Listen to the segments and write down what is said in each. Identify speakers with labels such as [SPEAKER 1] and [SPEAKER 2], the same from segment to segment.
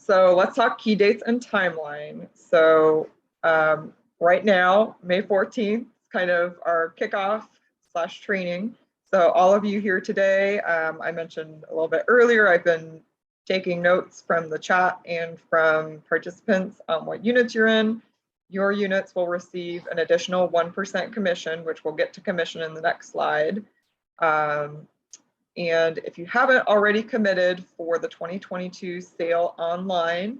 [SPEAKER 1] So let's talk key dates and timeline. So right now, May 14th, kind of our kickoff / training. So all of you here today, I mentioned a little bit earlier, I've been taking notes from the chat and from participants on what units you're in. Your units will receive an additional 1% commission, which we'll get to commission in the next slide. And if you haven't already committed for the 2022 sale online,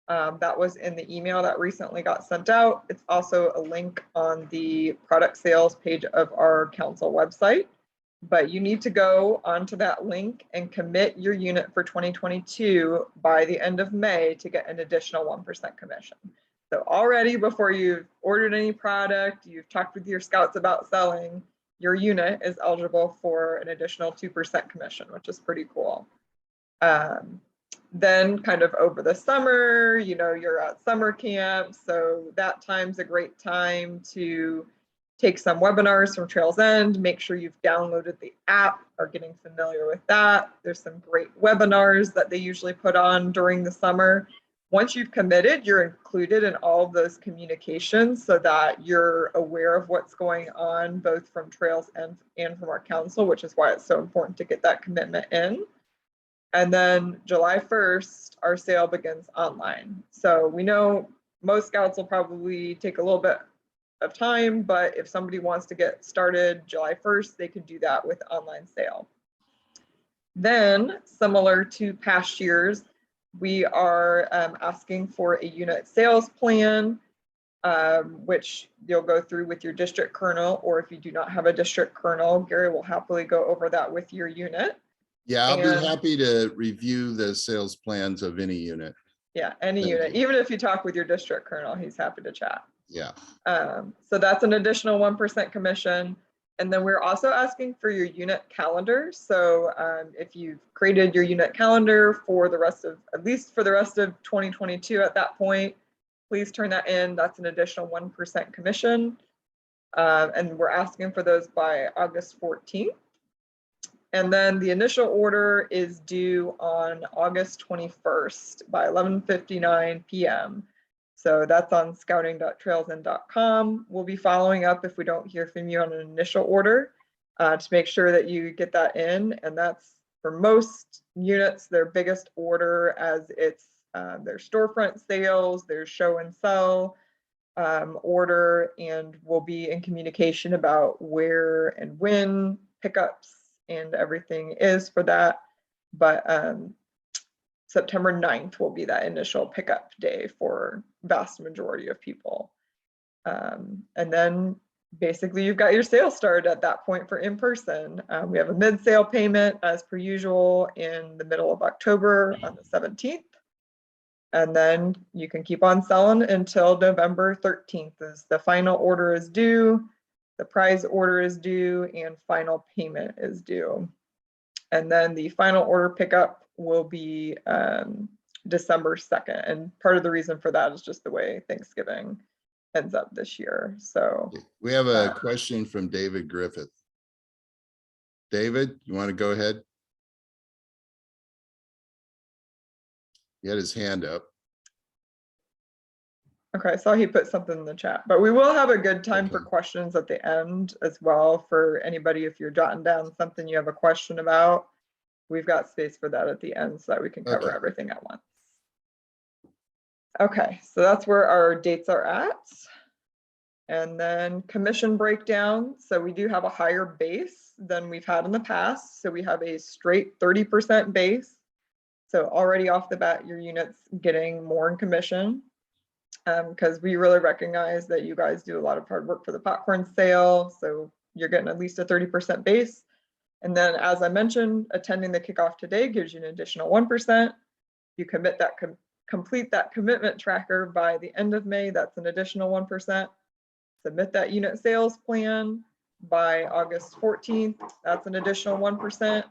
[SPEAKER 1] that was in the email that recently got sent out. It's also a link on the product sales page of our council website. But you need to go onto that link and commit your unit for 2022 by the end of May to get an additional 1% commission. So already before you've ordered any product, you've talked with your scouts about selling, your unit is eligible for an additional 2% commission, which is pretty cool. Then kind of over the summer, you're at summer camp. So that time's a great time to take some webinars from Trails End, make sure you've downloaded the app, are getting familiar with that. There's some great webinars that they usually put on during the summer. Once you've committed, you're included in all of those communications so that you're aware of what's going on, both from Trails and from our council, which is why it's so important to get that commitment in. And then July 1st, our sale begins online. So we know most scouts will probably take a little bit of time, but if somebody wants to get started July 1st, they can do that with online sale. Then, similar to past years, we are asking for a unit sales plan, which you'll go through with your district colonel, or if you do not have a district colonel, Gary will happily go over that with your unit.
[SPEAKER 2] Yeah, I'll be happy to review the sales plans of any unit.
[SPEAKER 1] Yeah, any unit. Even if you talk with your district colonel, he's happy to chat.
[SPEAKER 2] Yeah.
[SPEAKER 1] So that's an additional 1% commission. And then we're also asking for your unit calendar. So if you've created your unit calendar for the rest of, at least for the rest of 2022 at that point, please turn that in. That's an additional 1% commission. And we're asking for those by August 14th. And then the initial order is due on August 21st by 11:59 p.m. So that's on scouting.trailsend.com. We'll be following up if we don't hear from you on an initial order to make sure that you get that in. And that's for most units, their biggest order, as it's their storefront sales, their show and sell order, and we'll be in communication about where and when pickups and everything is for that. But September 9th will be that initial pickup day for vast majority of people. And then basically you've got your sales started at that point for in-person. We have a mid-sale payment as per usual in the middle of October on the 17th. And then you can keep on selling until November 13th as the final order is due, the prize order is due, and final payment is due. And then the final order pickup will be December 2nd. And part of the reason for that is just the way Thanksgiving ends up this year. So
[SPEAKER 2] we have a question from David Griffith. David, you want to go ahead? He had his hand up.
[SPEAKER 1] Okay, I saw he put something in the chat, but we will have a good time for questions at the end as well for anybody. If you're jotting down something you have a question about, we've got space for that at the end so that we can cover everything at once. Okay, so that's where our dates are at. And then commission breakdown. So we do have a higher base than we've had in the past. So we have a straight 30% base. So already off the bat, your unit's getting more in commission. Because we really recognize that you guys do a lot of hard work for the popcorn sale. So you're getting at least a 30% base. And then, as I mentioned, attending the kickoff today gives you an additional 1%. You commit that, complete that commitment tracker by the end of May, that's an additional 1%. Submit that unit sales plan by August 14th, that's an additional 1%.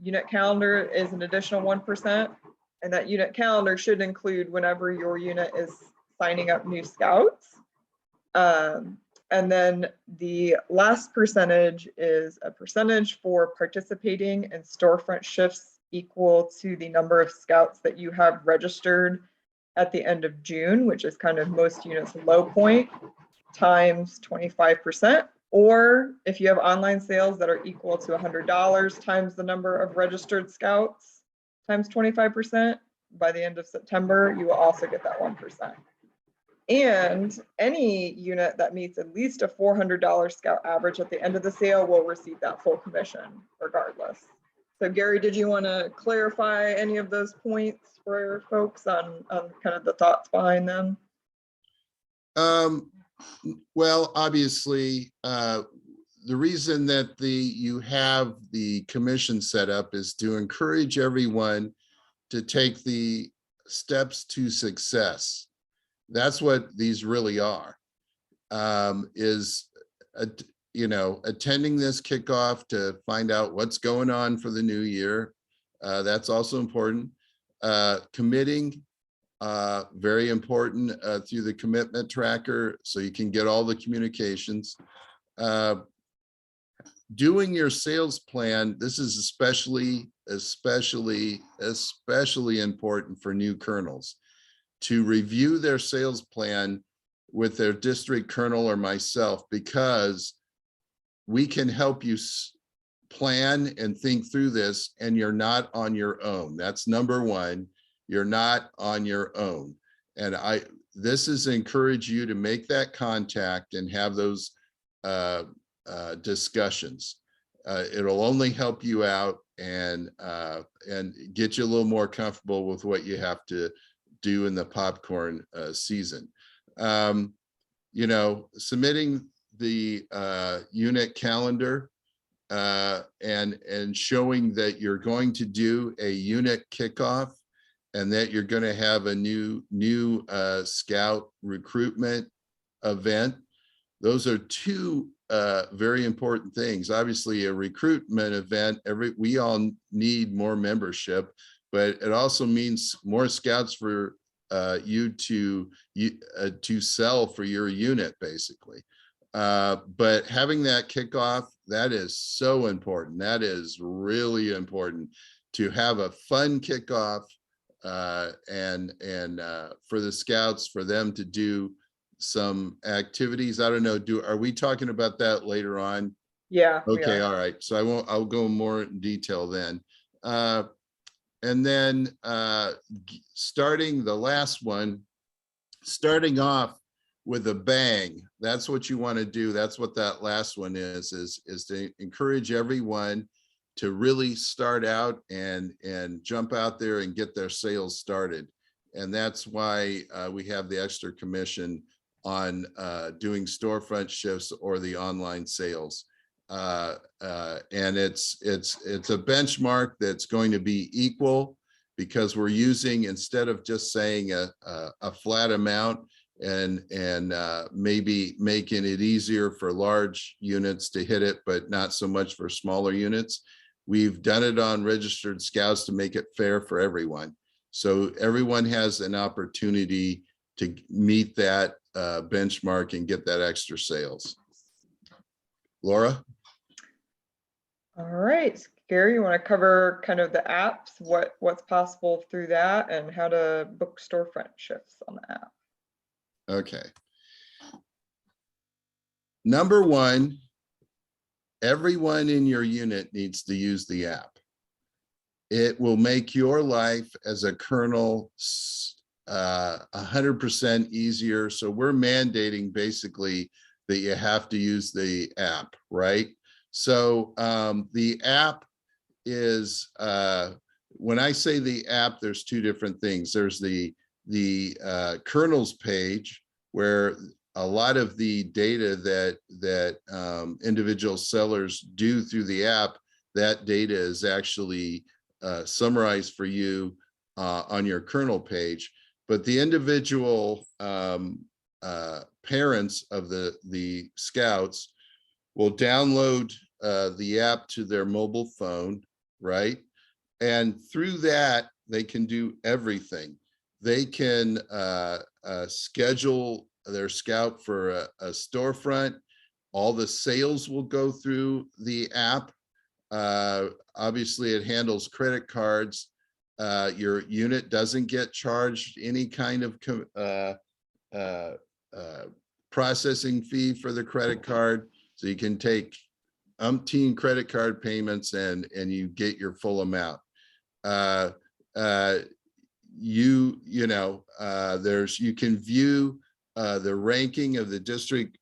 [SPEAKER 1] Unit calendar is an additional 1%. And that unit calendar should include whenever your unit is signing up new scouts. And then the last percentage is a percentage for participating in storefront shifts equal to the number of scouts that you have registered at the end of June, which is kind of most units' low point, times 25%. Or if you have online sales that are equal to $100 times the number of registered scouts times 25%, by the end of September, you will also get that 1%. And any unit that meets at least a $400 scout average at the end of the sale will receive that full commission regardless. So Gary, did you want to clarify any of those points for folks on kind of the thoughts behind them?
[SPEAKER 2] Well, obviously, the reason that you have the commission set up is to encourage everyone to take the steps to success. That's what these really are, is, attending this kickoff to find out what's going on for the new year. That's also important. Committing, very important, through the commitment tracker, so you can get all the communications. Doing your sales plan, this is especially important for new colonels, to review their sales plan with their district colonel or myself, because we can help you plan and think through this, and you're not on your own. That's number one. You're not on your own. And this is encourage you to make that contact and have those discussions. It'll only help you out and get you a little more comfortable with what you have to do in the popcorn season. Submitting the unit calendar and showing that you're going to do a unit kickoff and that you're going to have a new scout recruitment event. Those are two very important things. Obviously, a recruitment event, we all need more membership, but it also means more scouts for you to sell for your unit, basically. But having that kickoff, that is so important. That is really important, to have a fun kickoff and for the scouts, for them to do some activities. I don't know, are we talking about that later on?
[SPEAKER 1] Yeah.
[SPEAKER 2] Okay, all right. So I'll go more in detail then. And then starting off with a bang. That's what you want to do. That's what that last one is to encourage everyone to really start out and jump out there and get their sales started. And that's why we have the extra commission on doing storefront shifts or the online sales. And it's a benchmark that's going to be equal, because we're using, instead of just saying a flat amount and maybe making it easier for large units to hit it, but not so much for smaller units. We've done it on registered scouts to make it fair for everyone. So everyone has an opportunity to meet that benchmark and get that extra sales. Laura?
[SPEAKER 1] All right, Gary, you want to cover kind of the apps, what's possible through that, and how to book storefront shifts on the app?
[SPEAKER 2] Okay. Number one, everyone in your unit needs to use the app. It will make your life as a colonel 100% easier. So we're mandating basically that you have to use the app, right? So the app is, when I say the app, there's two different things. There's the colonel's page, where a lot of the data that individual sellers do through the app, that data is actually summarized for you on your colonel page. But the individual parents of the scouts will download the app to their mobile phone, right? And through that, they can do everything. They can schedule their scout for a storefront. All the sales will go through the app. Obviously, it handles credit cards. Your unit doesn't get charged any kind of processing fee for the credit card. So you can take umpteen credit card payments and you get your full amount. You can view the ranking of the district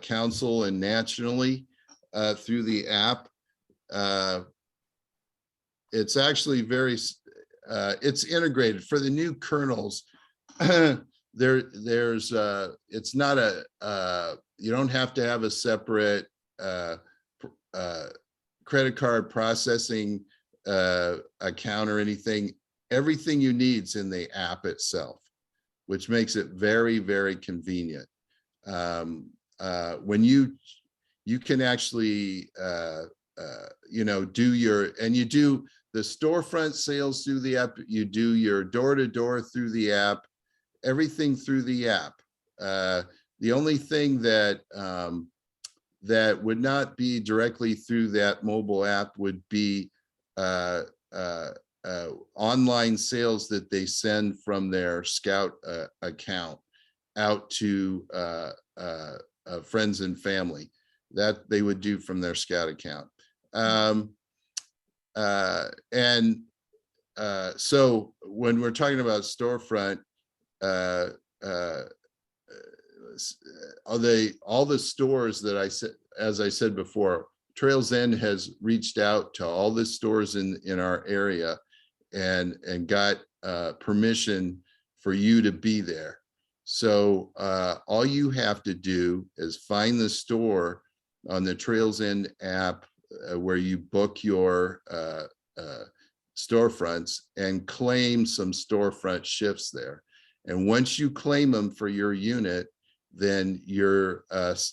[SPEAKER 2] council and nationally through the app. It's actually it's integrated for the new kernels. It's not you don't have to have a separate credit card processing account or anything. Everything you need's in the app itself, which makes it very, very convenient. When you can actually you do the storefront sales through the app, you do your door-to-door through the app, everything through the app. The only thing that that would not be directly through that mobile app would be online sales that they send from their Scout account out to friends and family, that they would do from their Scout account. So when we're talking about storefront, all the stores that I said, as I said before, Trails End has reached out to all the stores in our area and got permission for you to be there. So all you have to do is find the store on the Trails End app where you book your storefronts and claim some storefront shifts there. And once you claim them for your unit, then your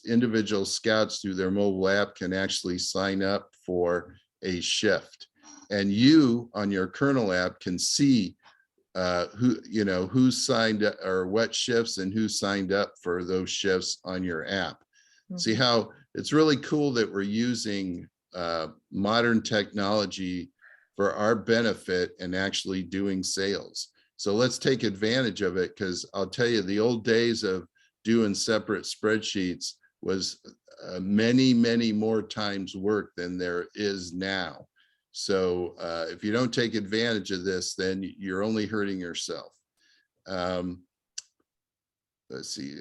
[SPEAKER 2] individual scouts through their mobile app can actually sign up for a shift. And you on your Kernel app can see who's signed up or what shifts and who signed up for those shifts on your app. Mm-hmm. See how it's really cool that we're using modern technology for our benefit and actually doing sales. So let's take advantage of it, because I'll tell you, the old days of doing separate spreadsheets was many, many more times work than there is now. So if you don't take advantage of this, then you're only hurting yourself. Let's see.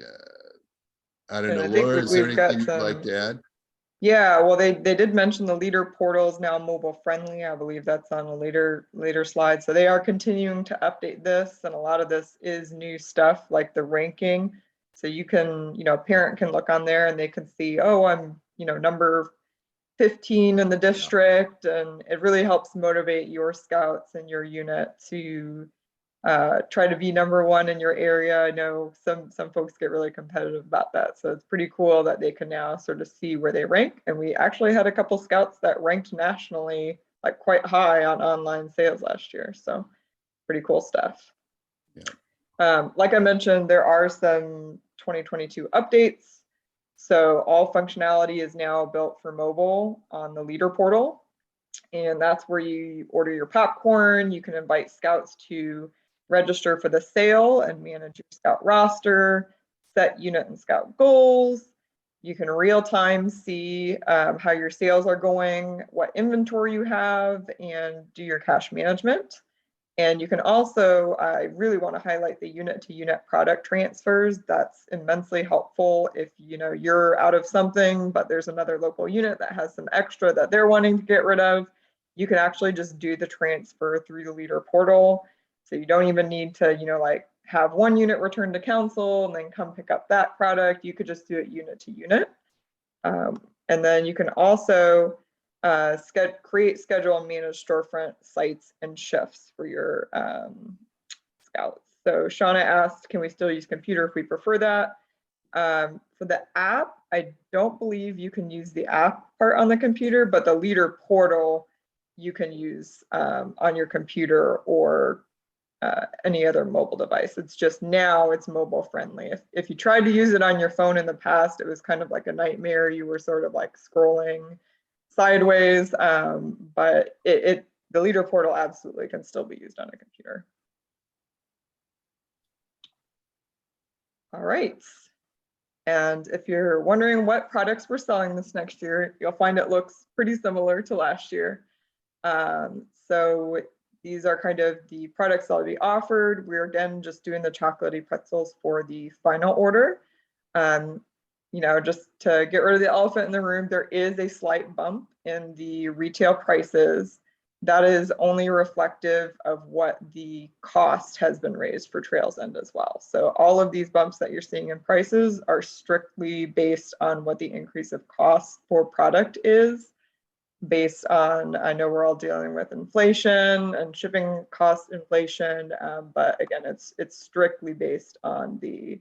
[SPEAKER 2] I don't know, Laura, is there anything you'd like to add?
[SPEAKER 1] Yeah, well, they did mention the leader portal is now mobile friendly. I believe that's on a later slide. So they are continuing to update this, and a lot of this is new stuff like the ranking. So you can, a parent can look on there and they can see, oh, I'm, number 15 in the district, and it really helps motivate your scouts and your unit to try to be number one in your area. I know some folks get really competitive about that. So it's pretty cool that they can now sort of see where they rank. And we actually had a couple scouts that ranked nationally, like quite high on online sales last year. So pretty cool stuff. Yeah. Like I mentioned, there are some 2022 updates. So all functionality is now built for mobile on the leader portal. And that's where you order your popcorn. You can invite scouts to register for the sale and manage your scout roster, set unit and scout goals. You can real-time see how your sales are going, what inventory you have, and do your cash management. And you can also, I really want to highlight the unit-to-unit product transfers. That's immensely helpful if you're out of something, but there's another local unit that has some extra that they're wanting to get rid of. You can actually just do the transfer through the leader portal. So you don't even need to, have one unit returned to council and then come pick up that product. You could just do it unit to unit. And then you can also create, schedule, and manage storefront sites and shifts for your scouts. So Shauna asked, can we still use computer if we prefer that? For the app, I don't believe you can use the app part on the computer, but the leader portal you can use on your computer or any other mobile device. It's just now it's mobile friendly. If you tried to use it on your phone in the past, it was kind of like a nightmare. You were sort of like scrolling. sideways, but the leader portal absolutely can still be used on a computer. All right. And if you're wondering what products we're selling this next year, you'll find it looks pretty similar to last year. So these are kind of the products that will be offered. We're again just doing the chocolatey pretzels for the final order. You know, just to get rid of the elephant in the room, there is a slight bump in the retail prices. That is only reflective of what the cost has been raised for Trails End as well. So all of these bumps that you're seeing in prices are strictly based on what the increase of cost for product is, based on, I know we're all dealing with inflation and shipping cost inflation, but again, it's strictly based on the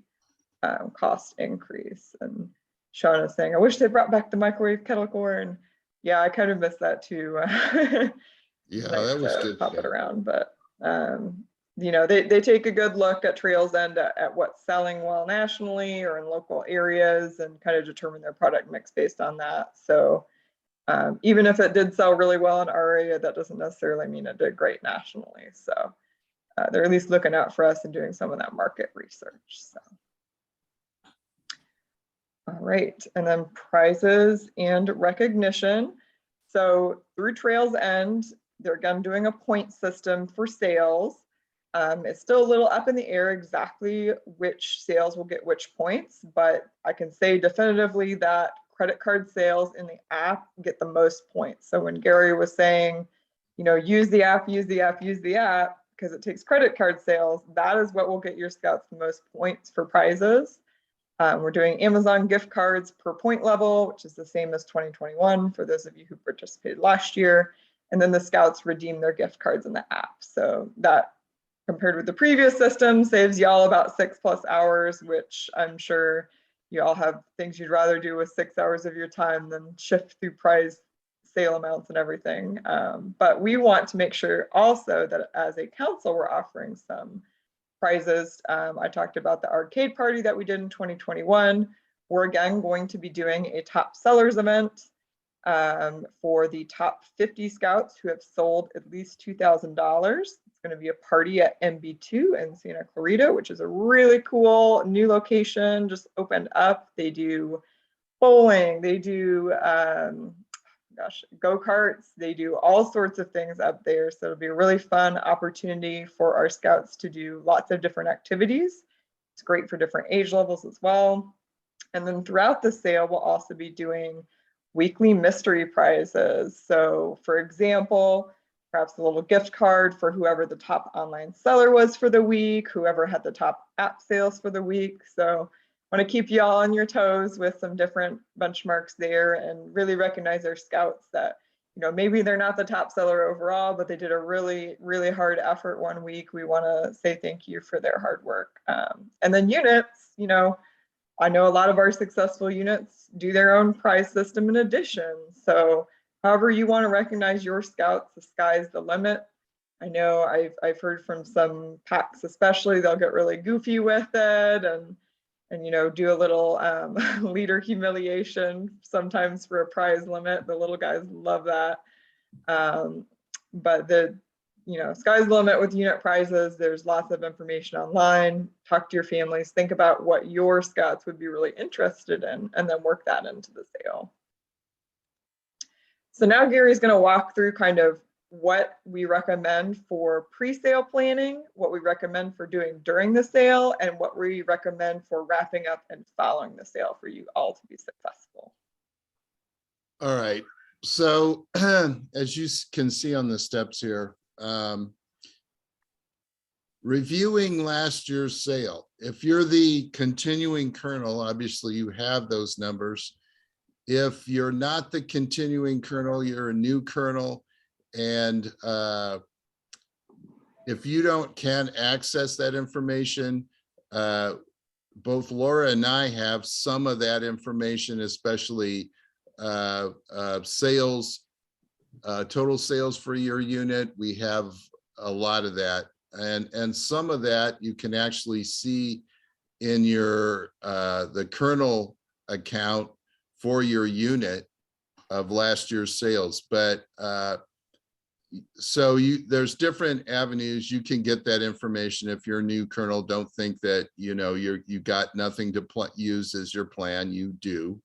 [SPEAKER 1] cost increase. And Sean is saying, I wish they brought back the microwave kettle corn. Yeah, I kind of miss that too.
[SPEAKER 2] Yeah,
[SPEAKER 1] Nice
[SPEAKER 2] that was
[SPEAKER 1] to
[SPEAKER 2] good.
[SPEAKER 1] pop it around, but you know, they take a good look at Trails End at what's selling well nationally or in local areas and kind of determine their product mix based on that. So even if it did sell really well in our area, that doesn't necessarily mean it did great nationally. So they're at least looking out for us and doing some of that market research. So. All right, and then prizes and recognition. So through Trails End, they're again doing a point system for sales. It's still a little up in the air exactly which sales will get which points, but I can say definitively that credit card sales in the app get the most points. So when Gary was saying, you know, use the app, use the app, use the app, because it takes credit card sales, that is what will get your scouts the most points for prizes. We're doing Amazon gift cards per point level, which is the same as 2021 for those of you who participated last year. And then the scouts redeem their gift cards in the app. So that, compared with the previous system, saves y'all about 6+ hours, which I'm sure you all have things you'd rather do with 6 hours of your time than shift through prize sale amounts and everything. But we want to make sure also that as a council, we're offering some prizes. I talked about the arcade party that we did in 2021. We're again going to be doing a top sellers event for the top 50 scouts who have sold at least $2,000. It's going to be a party at MB2 in Santa Clarita, which is a really cool new location, just opened up. They do bowling, they do go-karts, they do all sorts of things up there. So it'll be a really fun opportunity for our scouts to do lots of different activities. It's great for different age levels as well. And then throughout the sale, we'll also be doing weekly mystery prizes. So for example, perhaps a little gift card for whoever the top online seller was for the week, whoever had the top app sales for the week. So want to keep you all on your toes with some different benchmarks there and really recognize our scouts that, you know, maybe they're not the top seller overall, but they did a really, really hard effort one week. We want to say thank you for their hard work. And then units, you know, I know a lot of our successful units do their own prize system in addition. So however you want to recognize your scouts, the sky's the limit. I know I've heard from some packs especially, they'll get really goofy with it and you know, do a little leader humiliation sometimes for a prize limit. The little guys love that. But the, you know, sky's the limit with unit prizes. There's lots of information online. Talk to your families, think about what your scouts would be really interested in, and then work that into the sale. So now Gary's going to walk through kind of what we recommend for pre-sale planning, what we recommend for doing during the sale, and what we recommend for wrapping up and following the sale for you all to be successful.
[SPEAKER 2] All right. So as you can see on the steps here, reviewing last year's sale. If you're the continuing kernel, obviously you have those numbers. If you're not the continuing kernel, you're a new kernel. And if you can't access that information, both Laura and I have some of that information, especially sales, total sales for your unit. We have a lot of that. And some of that you can actually see in your the kernel account for your unit. of last year's sales. But so there's different avenues you can get that information. If you're a new colonel, don't think that you got nothing to use as your plan. You do,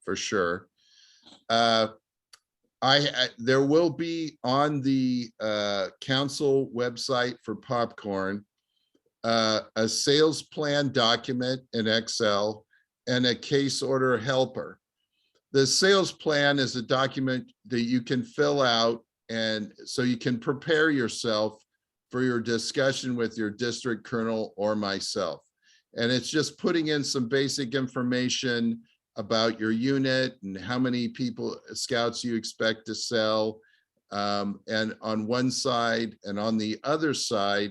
[SPEAKER 2] for sure. There will be on the council website for popcorn a sales plan document in Excel and a case order helper. The sales plan is a document that you can fill out, and so you can prepare yourself for your discussion with your district colonel or myself. And it's just putting in some basic information about your unit and how many scouts you expect to sell. And on one side, and on the other side,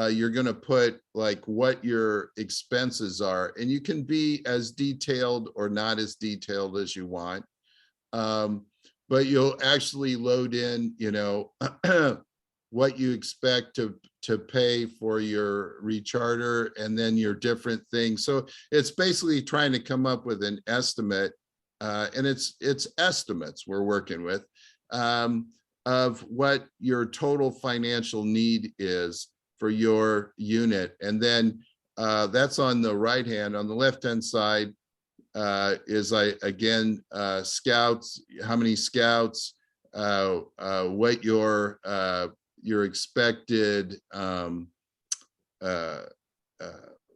[SPEAKER 2] you're going to put like what your expenses are, and you can be as detailed or not as detailed as you want. But you'll actually load in, what you expect to pay for your recharter, and then your different things. So it's basically trying to come up with an estimate, and it's estimates we're working with, of what your total financial need is for your unit. And then that's on the right hand. On the left hand side is scouts, how many scouts, what your expected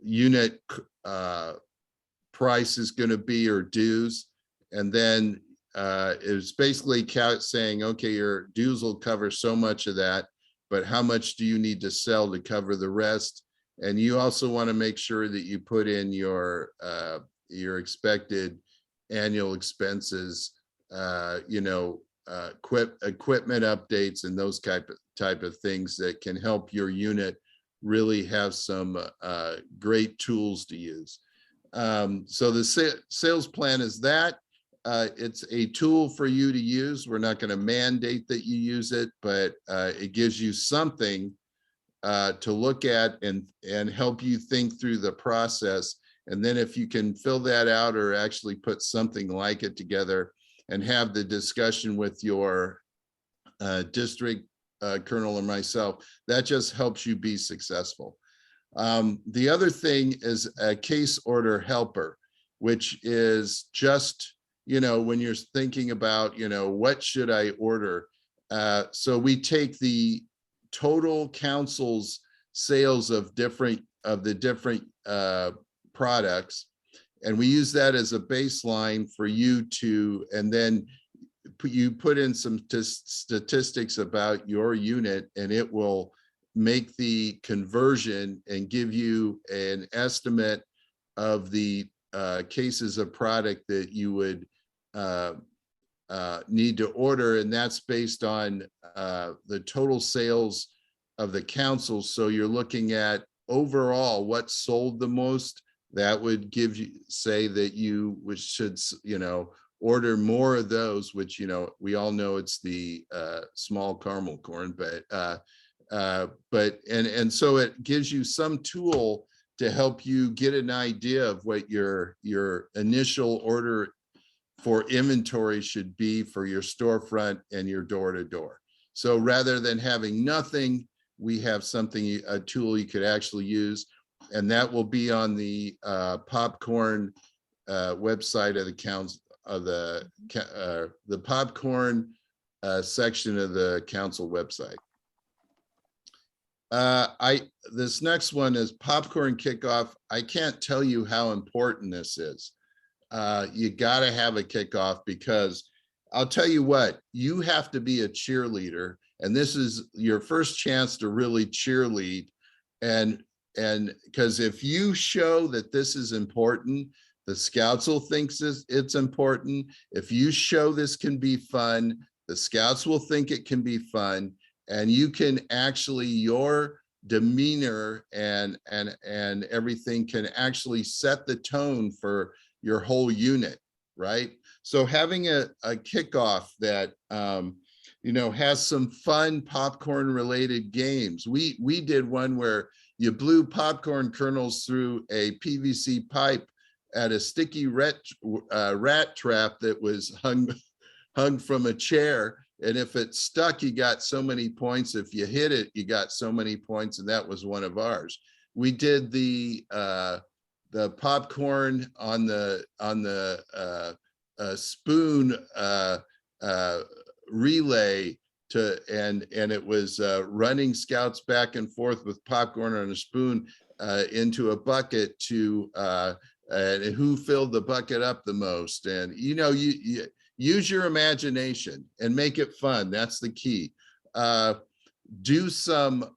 [SPEAKER 2] unit price is going to be, or dues. And then it's basically saying, okay, your dues will cover so much of that, but how much do you need to sell to cover the rest? And you also want to make sure that you put in your expected annual expenses, equipment updates, and those type of things that can help your unit really have some great tools to use. So the sales plan is that. It's a tool for you to use. We're not going to mandate that you use it, but it gives you something to look at and help you think through the process. And then if you can fill that out, or actually put something like it together and have the discussion with your district colonel or myself, that just helps you be successful. The other thing is a case order helper, which is just, when you're thinking about, what should I order? So we take the total council's sales of the different products, and we use that as a baseline for you to, and then you put in some statistics about your unit, and it will make the conversion and give you an estimate of the cases of product that you would need to order. And that's based on the total sales of the council. So you're looking at overall what sold the most. That would give you, say that you should, order more of those, which, we all know it's the small caramel corn, but so it gives you some tool to help you get an idea of what your initial order for inventory should be for your storefront and your door-to-door. So rather than having nothing, we have something, a tool you could actually use, and that will be on the popcorn website of the council, of the popcorn section of the council website. This next one is popcorn kickoff. I can't tell you how important this is. You got to have a kickoff, because I'll tell you what, you have to be a cheerleader, and this is your first chance to really cheerlead. And because if you show that this is important, the scouts will think it's important. If you show this can be fun, the scouts will think it can be fun, and you can actually, your demeanor and everything can actually set the tone for your whole unit, right? So having a kickoff that has some fun popcorn related games. We did one where you blew popcorn kernels through a PVC pipe at a sticky rat trap that was hung from a chair. And if it stuck, you got so many points. If you hit it, you got so many points. And that was one of ours. We did the popcorn on the spoon relay and it was running scouts back and forth with popcorn on a spoon into a bucket to and who filled the bucket up the most. And you use your imagination and make it fun. That's the key. Do some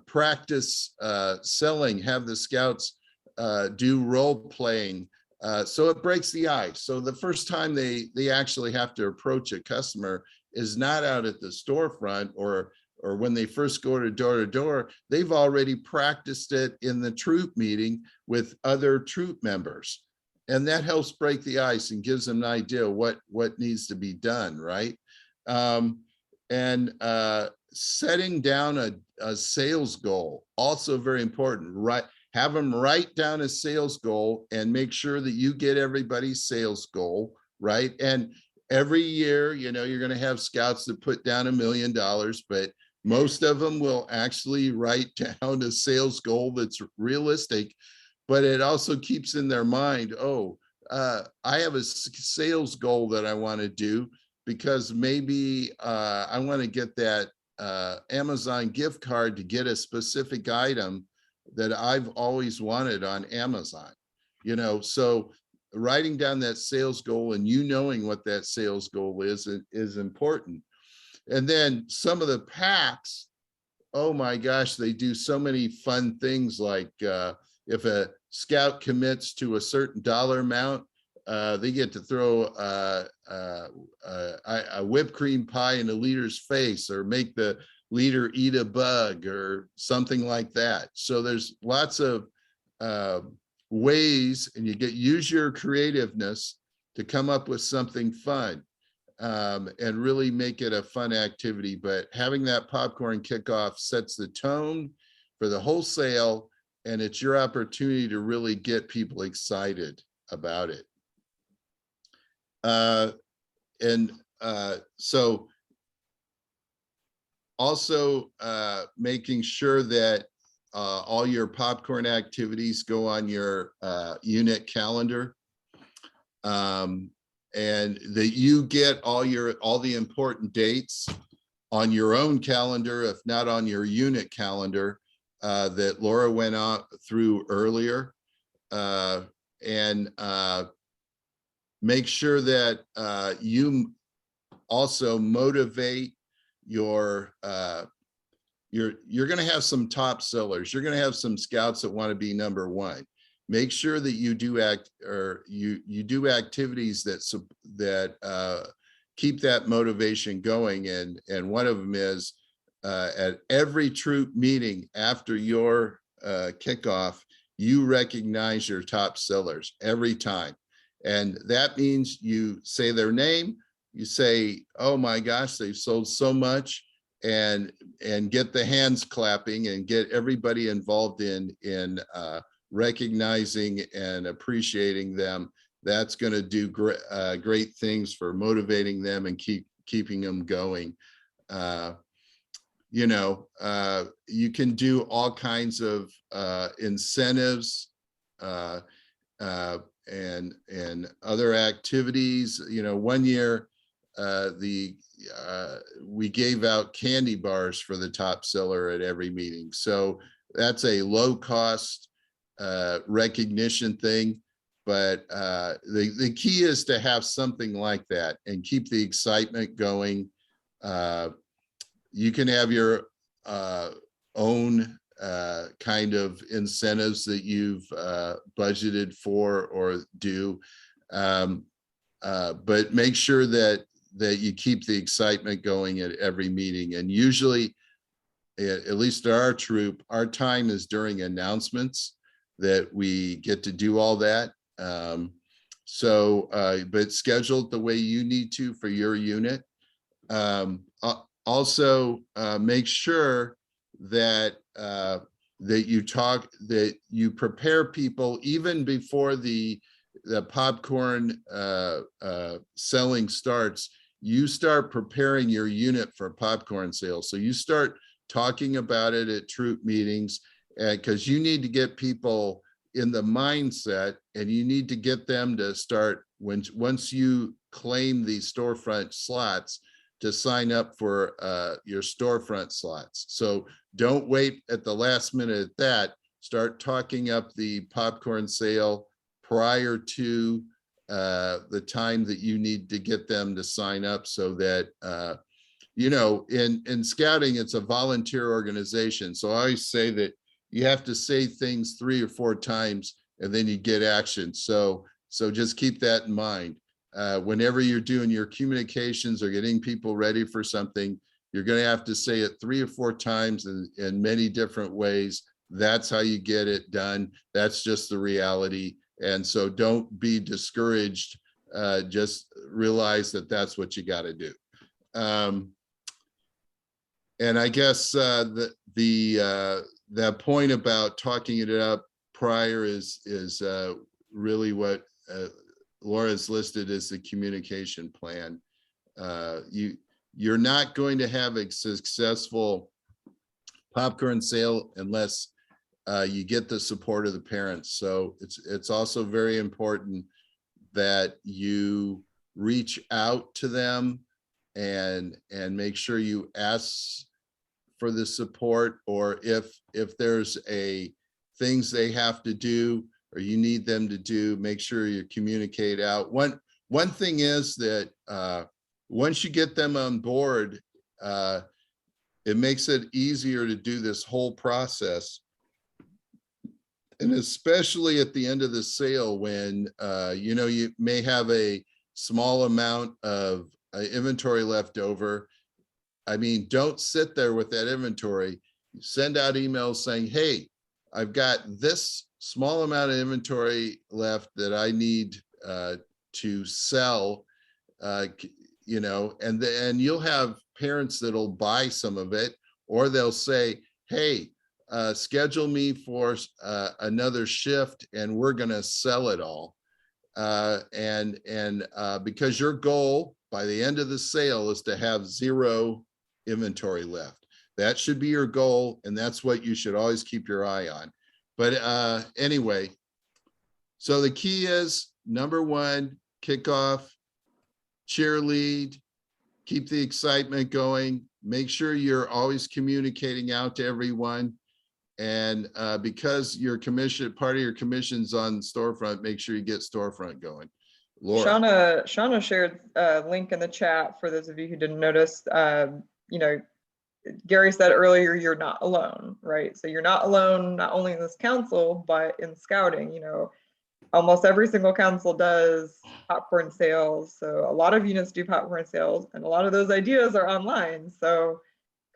[SPEAKER 2] practice selling, have the scouts do role playing so it breaks the ice. So the first time they actually have to approach a customer is not out at the storefront or when they first go to door, they've already practiced it in the troop meeting with other troop members. And that helps break the ice and gives them an idea what needs to be done, right? Setting down a sales goal, also very important, right? Have them write down a sales goal and make sure that you get everybody's sales goal, right? And every year, you're going to have scouts that put down $1 million, but most of them will actually write down a sales goal that's realistic, but it also keeps in their mind, I have a sales goal that I want to do because maybe I want to get that Amazon gift card to get a specific item that I've always wanted on Amazon, so writing down that sales goal and knowing what that sales goal is important. And then some of the packs, oh my gosh, they do so many fun things like if a scout commits to a certain dollar amount, they get to throw a whipped cream pie in a leader's face or make the leader eat a bug or something like that. So there's lots of ways, and use your creativeness to come up with something fun and really make it a fun activity. But having that popcorn kickoff sets the tone for the whole sale, and it's your opportunity to really get people excited about it. So also making sure that all your popcorn activities go on your unit calendar, and that you get all the important dates on your own calendar, if not on your unit calendar, that Laura went through earlier, and make sure that you also motivate you're going to have some top sellers. You're going to have some scouts that want to be number one. Make sure that you do you do activities that keep that motivation going. And one of them is at every troop meeting after your kickoff, you recognize your top sellers every time. And that means you say their name, you say, oh my gosh, they've sold so much, and get the hands clapping and get everybody involved in recognizing and appreciating them. That's going to do great things for motivating them and keeping them going. You can do all kinds of incentives and other activities. One year we gave out candy bars for the top seller at every meeting. So that's a low cost recognition thing. But the key is to have something like that and keep the excitement going. You can have your own kind of incentives that you've budgeted for or do, but make sure that you keep the excitement going at every meeting. And usually, at least our troop, our time is during announcements that we get to do all that. But schedule it the way you need to for your unit. Also, make sure that that you prepare people even before the the popcorn selling starts, you start preparing your unit for popcorn sales. So you start talking about it at troop meetings, because you need to get people in the mindset, and you need to get them to start once you claim these storefront slots, to sign up for your storefront slots. So don't wait at the last minute at that. Start talking up the popcorn sale prior to the time that you need to get them to sign up, so that in scouting, it's a volunteer organization. So I always say that you have to say things 3 or 4 times and then you get action. So just keep that in mind. Whenever you're doing your communications or getting people ready for something, you're going to have to say it 3 or 4 times in many different ways. That's how you get it done. That's just the reality. And so don't be discouraged. Just realize that that's what you got to do. And I guess that point about talking it up prior is really what Laura's listed as the communication plan. You're not going to have a successful popcorn sale unless you get the support of the parents. So it's also very important that you reach out to them and make sure you ask for the support, or if there's things they have to do or you need them to do, make sure you communicate out. One thing is that once you get them on board, it makes it easier to do this whole process. And especially at the end of the sale, when you may have a small amount of inventory left over. I mean, don't sit there with that inventory. Send out emails saying, hey, I've got this small amount of inventory left that I need to sell, and then you'll have parents that'll buy some of it, or they'll say, hey, schedule me for another shift and we're going to sell it all. Because your goal by the end of the sale is to have 0 inventory left. That should be your goal, and that's what you should always keep your eye on. But anyway, so the key is, number 1, kickoff, cheerlead, keep the excitement going, make sure you're always communicating out to everyone. And because your part of your commission's on storefront, make sure you get storefront going. Laura.
[SPEAKER 1] Shauna shared a link in the chat for those of you who didn't notice. Gary said earlier, you're not alone, right? So you're not alone, not only in this council, but in scouting. Almost every single council does popcorn sales. So a lot of units do popcorn sales, and a lot of those ideas are online. So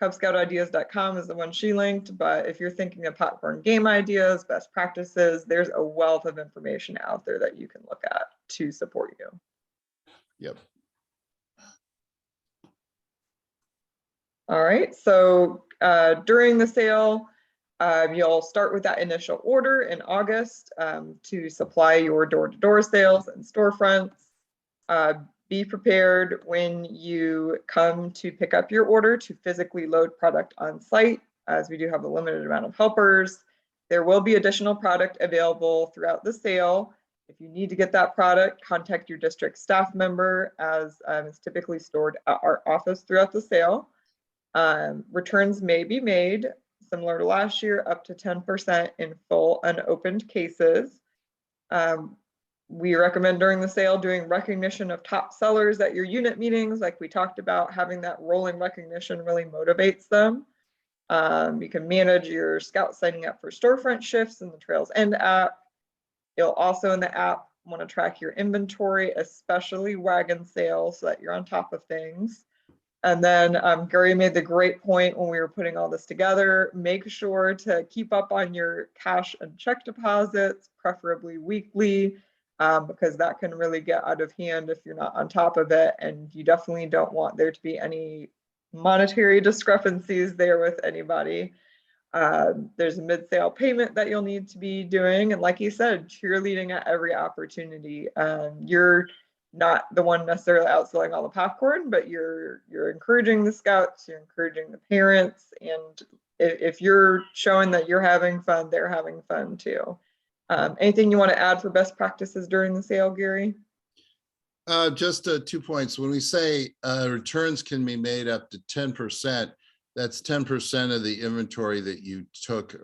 [SPEAKER 1] cubscoutideas.com is the one she linked, but if you're thinking of popcorn game ideas, best practices, there's a wealth of information out there that you can look at to support you.
[SPEAKER 2] Yep.
[SPEAKER 1] All right, so during the sale, you'll start with that initial order in August to supply your door-to-door sales and storefronts. Be prepared when you come to pick up your order to physically load product on site, as we do have a limited amount of helpers. There will be additional product available throughout the sale. If you need to get that product, contact your district staff member, as it's typically stored at our office throughout the sale. Returns may be made, similar to last year, up to 10% in full unopened cases. We recommend during the sale doing recognition of top sellers at your unit meetings. Like we talked about, having that rolling recognition really motivates them. You can manage your scout signing up for storefront shifts in the Trails End app. You'll also in the app want to track your inventory, especially wagon sales, so that you're on top of things. And then Gary made the great point when we were putting all this together, make sure to keep up on your cash and check deposits, preferably weekly, because that can really get out of hand if you're not on top of it. And you definitely don't want there to be any monetary discrepancies there with anybody. There's a mid-sale payment that you'll need to be doing. And like you said, cheerleading at every opportunity. You're not the one necessarily out selling all the popcorn, but you're encouraging the scouts, you're encouraging the parents, and if you're showing that you're having fun, they're having fun too. Anything you want to add for best practices during the sale, Gary?
[SPEAKER 2] Just 2 points. When we say returns can be made up to 10%, that's 10% of the inventory that you took,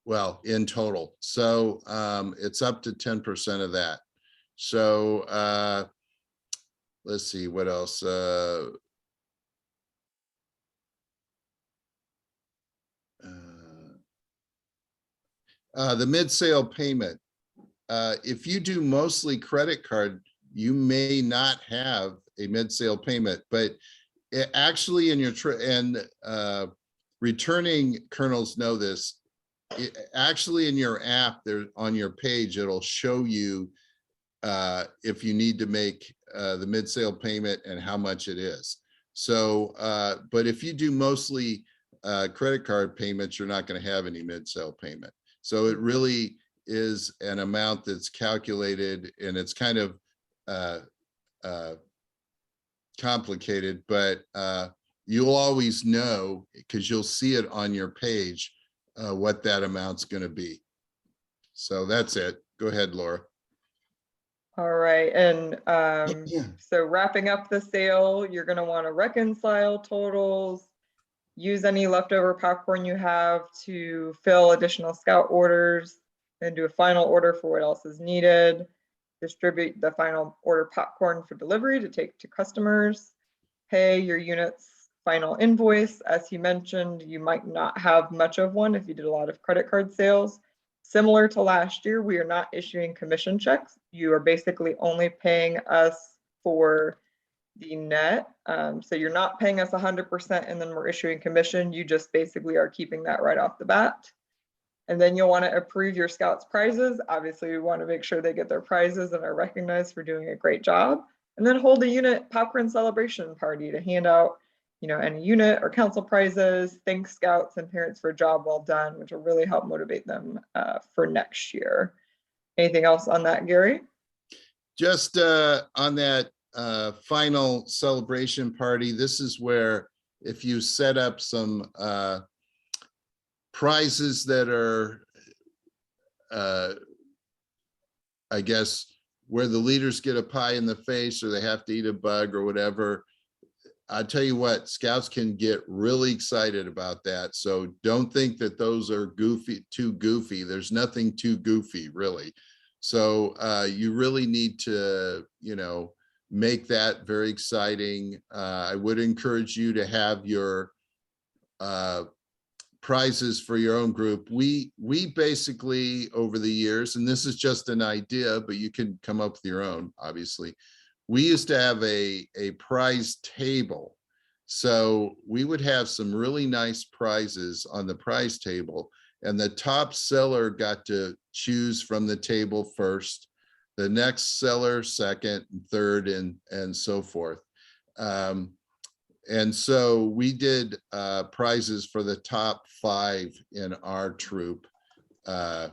[SPEAKER 2] well, in total. So it's up to 10% of that. So let's see what else. The mid-sale payment. If you do mostly credit card, you may not have a mid-sale payment, but actually in your returning colonels know this. Actually in your app there on your page, it'll show you if you need to make the mid-sale payment and how much it is. So, but if you do mostly credit card payments, you're not going to have any mid-sale payment. So it really is an amount that's calculated, and it's kind of complicated, but you'll always know because you'll see it on your page what that amount's going to be. So that's it. Go ahead, Laura.
[SPEAKER 1] All right, and so wrapping up the sale, you're going to want to reconcile totals, use any leftover popcorn you have to fill additional scout orders, and do a final order for what else is needed, distribute the final order popcorn for delivery to take to customers, pay your unit's final invoice. As you mentioned, you might not have much of one if you did a lot of credit card sales. Similar to last year, we are not issuing commission checks. You are basically only paying us for the net. So you're not paying us 100% and then we're issuing commission. You just basically are keeping that right off the bat. And then you'll want to approve your scouts' prizes. Obviously, we want to make sure they get their prizes and are recognized for doing a great job. And then hold a unit popcorn celebration party to hand out, any unit or council prizes, thank scouts and parents for a job well done, which will really help motivate them for next year. Anything else on that, Gary?
[SPEAKER 2] Just on that final celebration party, this is where if you set up some prizes that are, I guess, where the leaders get a pie in the face or they have to eat a bug or whatever, I tell you what, scouts can get really excited about that. So don't think that those are too goofy. There's nothing too goofy, really. So you really need to, make that very exciting. I would encourage you to have your prizes for your own group. We basically, over the years, and this is just an idea, but you can come up with your own, obviously. We used to have a prize table. So we would have some really nice prizes on the prize table, and the top seller got to choose from the table first, the next seller second, and third, and so forth. And so we did prizes for the top 5 in our troop. And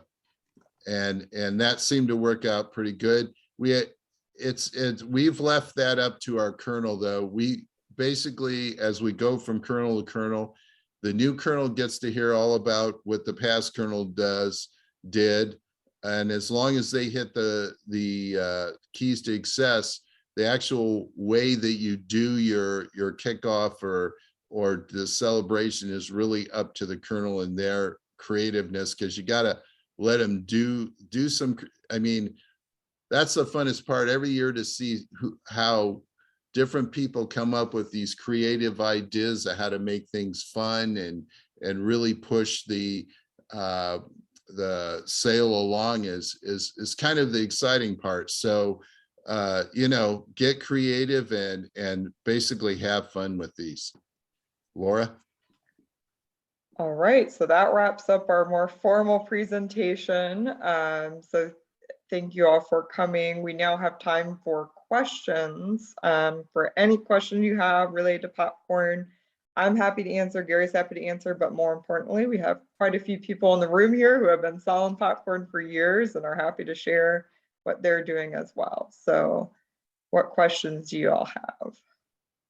[SPEAKER 2] that seemed to work out pretty good. We've left that up to our colonel, though. We basically, as we go from colonel to colonel, the new colonel gets to hear all about what the past colonel did. And as long as they hit the keys to success, the actual way that you do your kickoff or the celebration is really up to the colonel and their creativeness, because you got to let them do some. I mean, that's the funnest part every year, to see how different people come up with these creative ideas of how to make things fun and really push the sale along is kind of the exciting part. So get creative and basically have fun with these. Laura?
[SPEAKER 1] All right, so that wraps up our more formal presentation. So thank you all for coming. We now have time for questions. For any question you have related to popcorn, I'm happy to answer, Gary's happy to answer, but more importantly, we have quite a few people in the room here who have been selling popcorn for years and are happy to share what they're doing as well. So what questions do you all have?